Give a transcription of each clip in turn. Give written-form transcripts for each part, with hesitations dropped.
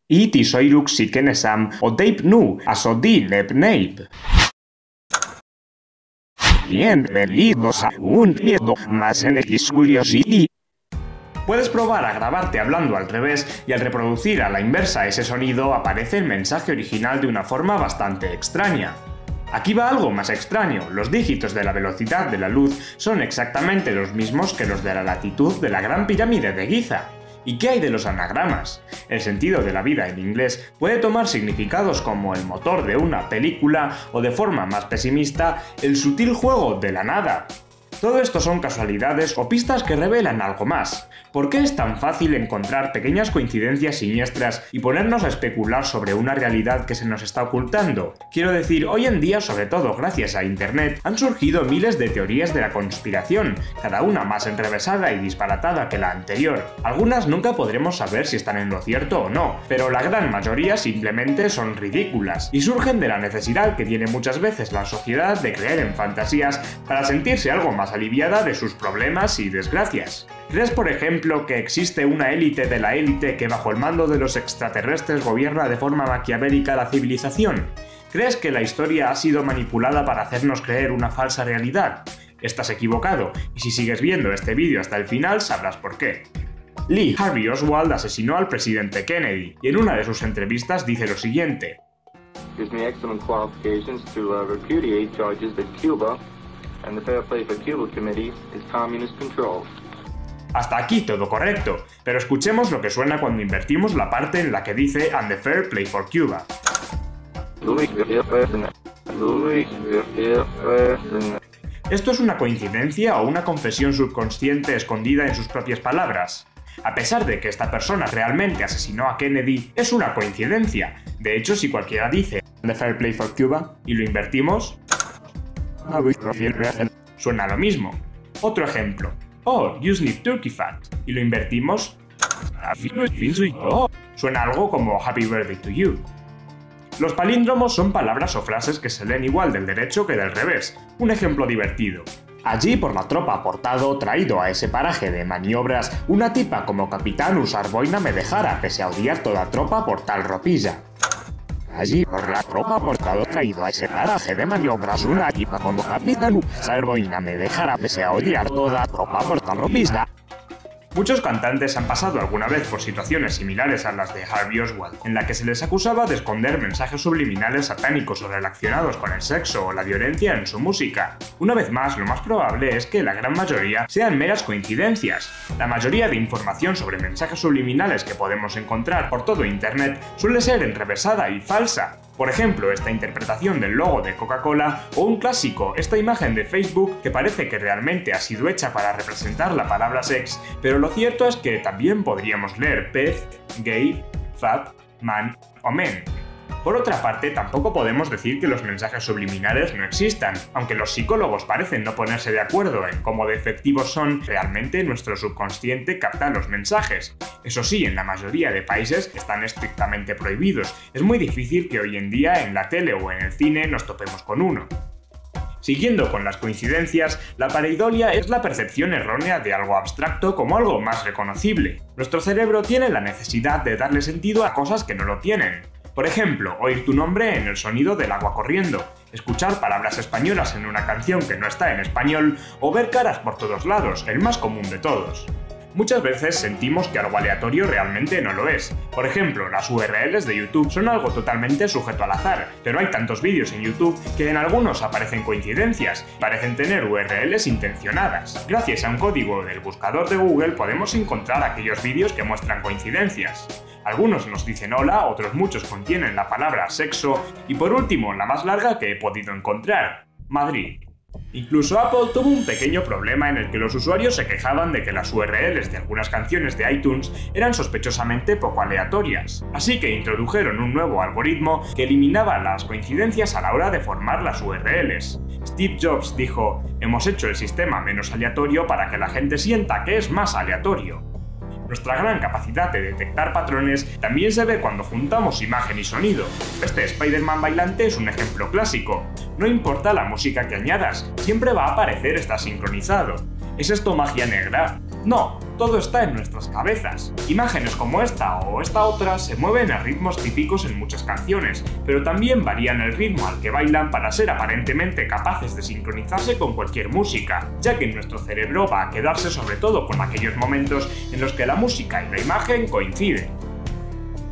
Iti soiruk sikenesam o tape nu asodi nepneip. Bienvenidos a un video más en Xcuriosity. Puedes probar a grabarte hablando al revés y al reproducir a la inversa ese sonido aparece el mensaje original de una forma bastante extraña. Aquí va algo más extraño, los dígitos de la velocidad de la luz son exactamente los mismos que los de la latitud de la Gran Pirámide de Giza. ¿Y qué hay de los anagramas? El sentido de la vida en inglés puede tomar significados como el motor de una película o de forma más pesimista, el sutil juego de la nada. Todo esto son casualidades o pistas que revelan algo más. ¿Por qué es tan fácil encontrar pequeñas coincidencias siniestras y ponernos a especular sobre una realidad que se nos está ocultando? Quiero decir, hoy en día, sobre todo gracias a Internet, han surgido miles de teorías de la conspiración, cada una más enrevesada y disparatada que la anterior. Algunas nunca podremos saber si están en lo cierto o no, pero la gran mayoría simplemente son ridículas y surgen de la necesidad que tiene muchas veces la sociedad de creer en fantasías para sentirse algo más aliviada de sus problemas y desgracias. ¿Crees, por ejemplo, que existe una élite de la élite que bajo el mando de los extraterrestres gobierna de forma maquiavélica la civilización? ¿Crees que la historia ha sido manipulada para hacernos creer una falsa realidad? Estás equivocado, y si sigues viendo este vídeo hasta el final sabrás por qué. Lee Harvey Oswald asesinó al presidente Kennedy, y en una de sus entrevistas dice lo siguiente. Gives me excellent qualifications to repudiate charges that Cuba and the Fair Play for Cuba Committee is communist controlled. Hasta aquí todo correcto, pero escuchemos lo que suena cuando invertimos la parte en la que dice "and the Fair Play for Cuba". ¿Esto es una coincidencia o una confesión subconsciente escondida en sus propias palabras? A pesar de que esta persona realmente asesinó a Kennedy, es una coincidencia. De hecho, si cualquiera dice "and the Fair Play for Cuba" y lo invertimos, suena lo mismo. Otro ejemplo. "Oh, you sniff turkey fat", y lo invertimos, suena algo como "Happy birthday to you". Los palíndromos son palabras o frases que se leen igual del derecho que del revés. Un ejemplo divertido. Allí por la tropa portado traído a ese paraje de maniobras, una tipa como capitán usar boina me dejara pese a odiar toda tropa por tal ropilla. Allí por la tropa portado traído a ese paraje de maniobras, una tipa como capitán usar boina me dejara pese a odiar toda tropa por tal ropilla. Muchos cantantes han pasado alguna vez por situaciones similares a las de Harvey Oswald, en la que se les acusaba de esconder mensajes subliminales satánicos o relacionados con el sexo o la violencia en su música. Una vez más, lo más probable es que la gran mayoría sean meras coincidencias. La mayoría de información sobre mensajes subliminales que podemos encontrar por todo Internet suele ser enrevesada y falsa. Por ejemplo, esta interpretación del logo de Coca-Cola o un clásico, esta imagen de Facebook que parece que realmente ha sido hecha para representar la palabra sex, pero lo cierto es que también podríamos leer pez, gay, fat, man o men. Por otra parte, tampoco podemos decir que los mensajes subliminales no existan, aunque los psicólogos parecen no ponerse de acuerdo en cómo de efectivos son, realmente nuestro subconsciente capta los mensajes. Eso sí, en la mayoría de países están estrictamente prohibidos. Es muy difícil que hoy en día en la tele o en el cine nos topemos con uno. Siguiendo con las coincidencias, la pareidolia es la percepción errónea de algo abstracto como algo más reconocible. Nuestro cerebro tiene la necesidad de darle sentido a cosas que no lo tienen. Por ejemplo, oír tu nombre en el sonido del agua corriendo, escuchar palabras españolas en una canción que no está en español o ver caras por todos lados, el más común de todos. Muchas veces sentimos que algo aleatorio realmente no lo es. Por ejemplo, las URLs de YouTube son algo totalmente sujeto al azar, pero hay tantos vídeos en YouTube que en algunos aparecen coincidencias, parecen tener URLs intencionadas. Gracias a un código del buscador de Google podemos encontrar aquellos vídeos que muestran coincidencias. Algunos nos dicen hola, otros muchos contienen la palabra sexo y por último, la más larga que he podido encontrar, Madrid. Incluso Apple tuvo un pequeño problema en el que los usuarios se quejaban de que las URLs de algunas canciones de iTunes eran sospechosamente poco aleatorias, así que introdujeron un nuevo algoritmo que eliminaba las coincidencias a la hora de formar las URLs. Steve Jobs dijo, hemos hecho el sistema menos aleatorio para que la gente sienta que es más aleatorio. Nuestra gran capacidad de detectar patrones también se ve cuando juntamos imagen y sonido. Este Spider-Man bailante es un ejemplo clásico. No importa la música que añadas, siempre va a aparecer está sincronizado. ¿Es esto magia negra? No, Todo está en nuestras cabezas. Imágenes como esta o esta otra se mueven a ritmos típicos en muchas canciones, pero también varían el ritmo al que bailan para ser aparentemente capaces de sincronizarse con cualquier música, ya que nuestro cerebro va a quedarse sobre todo con aquellos momentos en los que la música y la imagen coinciden.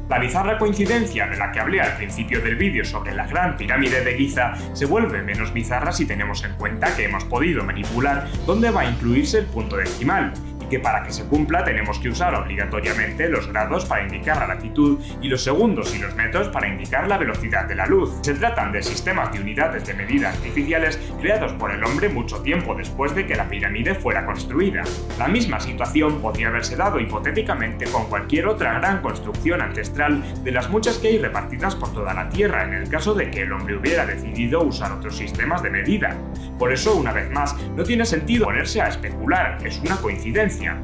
La bizarra coincidencia de la que hablé al principio del vídeo sobre la Gran Pirámide de Giza se vuelve menos bizarra si tenemos en cuenta que hemos podido manipular dónde va a incluirse el punto decimal, y que para que se cumpla tenemos que usar obligatoriamente los grados para indicar la latitud y los segundos y los metros para indicar la velocidad de la luz. Se tratan de sistemas de unidades de medida artificiales creados por el hombre mucho tiempo después de que la pirámide fuera construida. La misma situación podría haberse dado hipotéticamente con cualquier otra gran construcción ancestral de las muchas que hay repartidas por toda la Tierra en el caso de que el hombre hubiera decidido usar otros sistemas de medida. Por eso, una vez más, no tiene sentido ponerse a especular, es una coincidencia.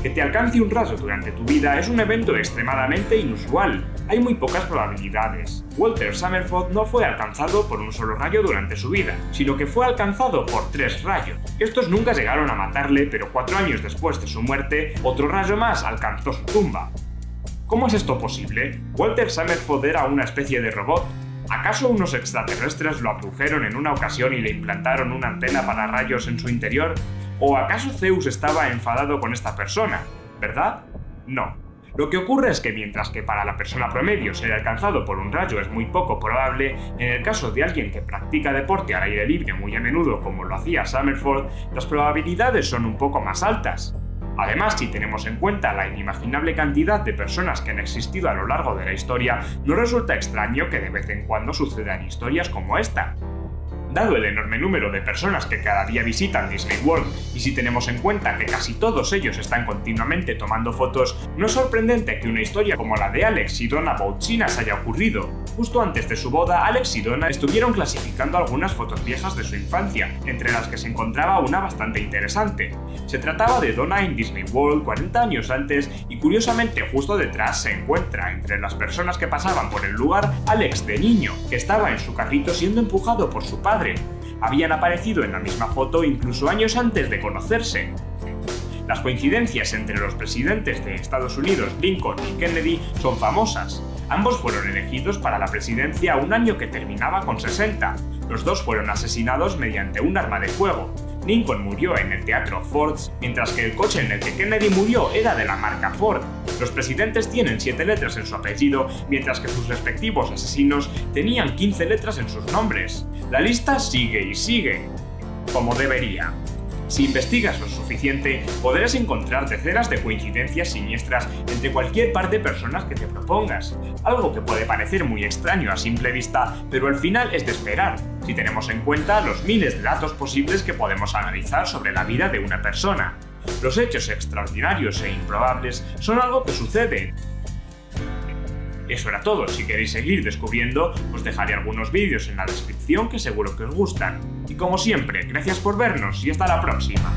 Que te alcance un rayo durante tu vida es un evento extremadamente inusual. Hay muy pocas probabilidades. Walter Summerford no fue alcanzado por un solo rayo durante su vida, sino que fue alcanzado por 3 rayos. Estos nunca llegaron a matarle, pero 4 años después de su muerte, otro rayo más alcanzó su tumba. ¿Cómo es esto posible? ¿Walter Summerford era una especie de robot? ¿Acaso unos extraterrestres lo abdujeron en una ocasión y le implantaron una antena para rayos en su interior? ¿O acaso Zeus estaba enfadado con esta persona? ¿Verdad? No. Lo que ocurre es que mientras que para la persona promedio ser alcanzado por un rayo es muy poco probable, en el caso de alguien que practica deporte al aire libre muy a menudo como lo hacía Summerford, las probabilidades son un poco más altas. Además, si tenemos en cuenta la inimaginable cantidad de personas que han existido a lo largo de la historia, no resulta extraño que de vez en cuando sucedan historias como esta. Dado el enorme número de personas que cada día visitan Disney World y si tenemos en cuenta que casi todos ellos están continuamente tomando fotos, no es sorprendente que una historia como la de Alex y Donna Bouchinas haya ocurrido. Justo antes de su boda, Alex y Donna estuvieron clasificando algunas fotos viejas de su infancia, entre las que se encontraba una bastante interesante. Se trataba de Donna en Disney World 40 años antes y curiosamente justo detrás se encuentra entre las personas que pasaban por el lugar Alex de niño, que estaba en su carrito siendo empujado por su padre. Habían aparecido en la misma foto incluso años antes de conocerse. Las coincidencias entre los presidentes de Estados Unidos, Lincoln y Kennedy, son famosas. Ambos fueron elegidos para la presidencia un año que terminaba con 60. Los dos fueron asesinados mediante un arma de fuego. Lincoln murió en el Teatro Ford, mientras que el coche en el que Kennedy murió era de la marca Ford. Los presidentes tienen 7 letras en su apellido, mientras que sus respectivos asesinos tenían 15 letras en sus nombres. La lista sigue y sigue, como debería. Si investigas lo suficiente, podrás encontrar decenas de coincidencias siniestras entre cualquier par de personas que te propongas, algo que puede parecer muy extraño a simple vista, pero al final es de esperar, si tenemos en cuenta los miles de datos posibles que podemos analizar sobre la vida de una persona. Los hechos extraordinarios e improbables son algo que sucede. Eso era todo. Si queréis seguir descubriendo, os dejaré algunos vídeos en la descripción que seguro que os gustan. Y como siempre, gracias por vernos y hasta la próxima.